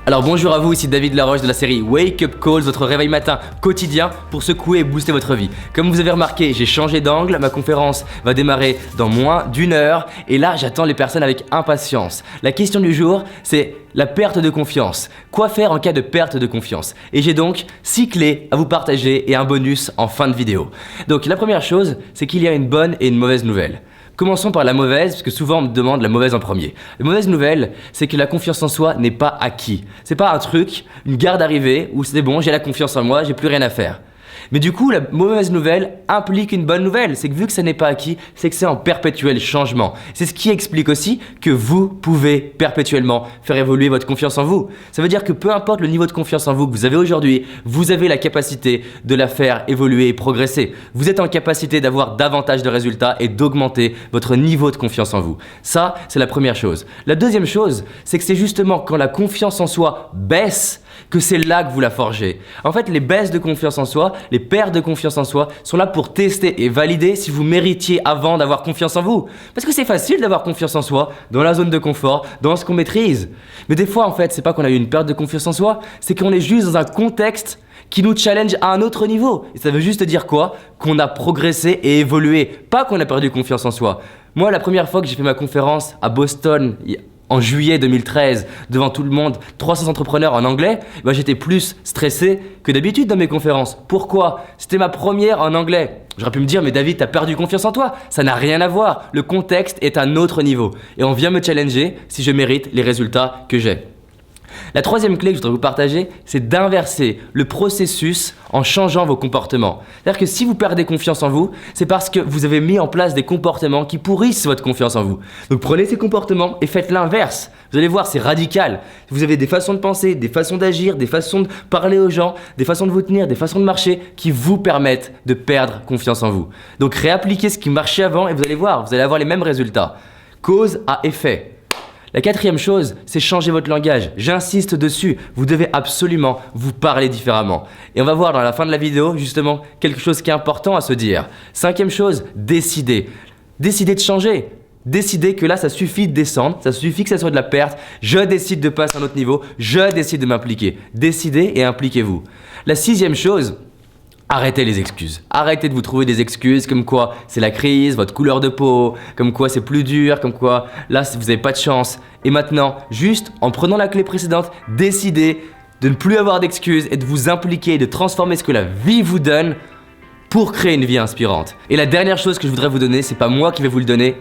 Alors bonjour à vous, ici David Laroche de la série Wake Up Calls, votre réveil matin quotidien pour secouer et booster votre vie. Comme vous avez remarqué, j'ai changé d'angle, ma conférence va démarrer dans moins d'une heure et là j'attends les personnes avec impatience. La question du jour, c'est la perte de confiance. Quoi faire en cas de perte de confiance? Et j'ai donc 6 clés à vous partager et un bonus en fin de vidéo. Donc la première chose, c'est qu'il y a une bonne et une mauvaise nouvelle. Commençons par la mauvaise, parce que souvent on me demande la mauvaise en premier. La mauvaise nouvelle, c'est que la confiance en soi n'est pas acquis. C'est pas un truc, une gare d'arrivée où c'est bon, j'ai la confiance en moi, j'ai plus rien à faire. Mais du coup, la mauvaise nouvelle implique une bonne nouvelle. C'est que vu que ça n'est pas acquis, c'est que c'est en perpétuel changement. C'est ce qui explique aussi que vous pouvez perpétuellement faire évoluer votre confiance en vous. Ça veut dire que peu importe le niveau de confiance en vous que vous avez aujourd'hui, vous avez la capacité de la faire évoluer et progresser. Vous êtes en capacité d'avoir davantage de résultats et d'augmenter votre niveau de confiance en vous. Ça, c'est la première chose. La deuxième chose, c'est que c'est justement quand la confiance en soi baisse que c'est là que vous la forgez. En fait, les baisses de confiance en soi, les pertes de confiance en soi sont là pour tester et valider si vous méritiez avant d'avoir confiance en vous. Parce que c'est facile d'avoir confiance en soi, dans la zone de confort, dans ce qu'on maîtrise. Mais des fois, en fait, c'est pas qu'on a eu une perte de confiance en soi, c'est qu'on est juste dans un contexte qui nous challenge à un autre niveau. Et ça veut juste dire quoi? Qu'on a progressé et évolué, pas qu'on a perdu confiance en soi. Moi, la première fois que j'ai fait ma conférence à Boston, en juillet 2013, devant tout le monde, 300 entrepreneurs en anglais, j'étais plus stressé que d'habitude dans mes conférences. Pourquoi? C'était ma première en anglais. J'aurais pu me dire, mais David, t'as perdu confiance en toi. Ça n'a rien à voir. Le contexte est à un autre niveau. Et on vient me challenger si je mérite les résultats que j'ai. La troisième clé que je voudrais vous partager, c'est d'inverser le processus en changeant vos comportements. C'est-à-dire que si vous perdez confiance en vous, c'est parce que vous avez mis en place des comportements qui pourrissent votre confiance en vous. Donc prenez ces comportements et faites l'inverse. Vous allez voir, c'est radical. Vous avez des façons de penser, des façons d'agir, des façons de parler aux gens, des façons de vous tenir, des façons de marcher qui vous permettent de perdre confiance en vous. Donc réappliquez ce qui marchait avant et vous allez voir, vous allez avoir les mêmes résultats. Cause à effet. La quatrième chose, c'est changer votre langage. J'insiste dessus, vous devez absolument vous parler différemment. Et on va voir dans la fin de la vidéo, justement, quelque chose qui est important à se dire. Cinquième chose, décidez. Décidez de changer. Décidez que là, ça suffit de descendre, ça suffit que ça soit de la perte. Je décide de passer à un autre niveau, je décide de m'impliquer. Décidez et impliquez-vous. La sixième chose, arrêtez les excuses. Arrêtez de vous trouver des excuses comme quoi c'est la crise, votre couleur de peau, comme quoi c'est plus dur, comme quoi là vous n'avez pas de chance. Et maintenant, juste en prenant la clé précédente, décidez de ne plus avoir d'excuses et de vous impliquer, de transformer ce que la vie vous donne pour créer une vie inspirante. Et la dernière chose que je voudrais vous donner, c'est pas moi qui vais vous le donner,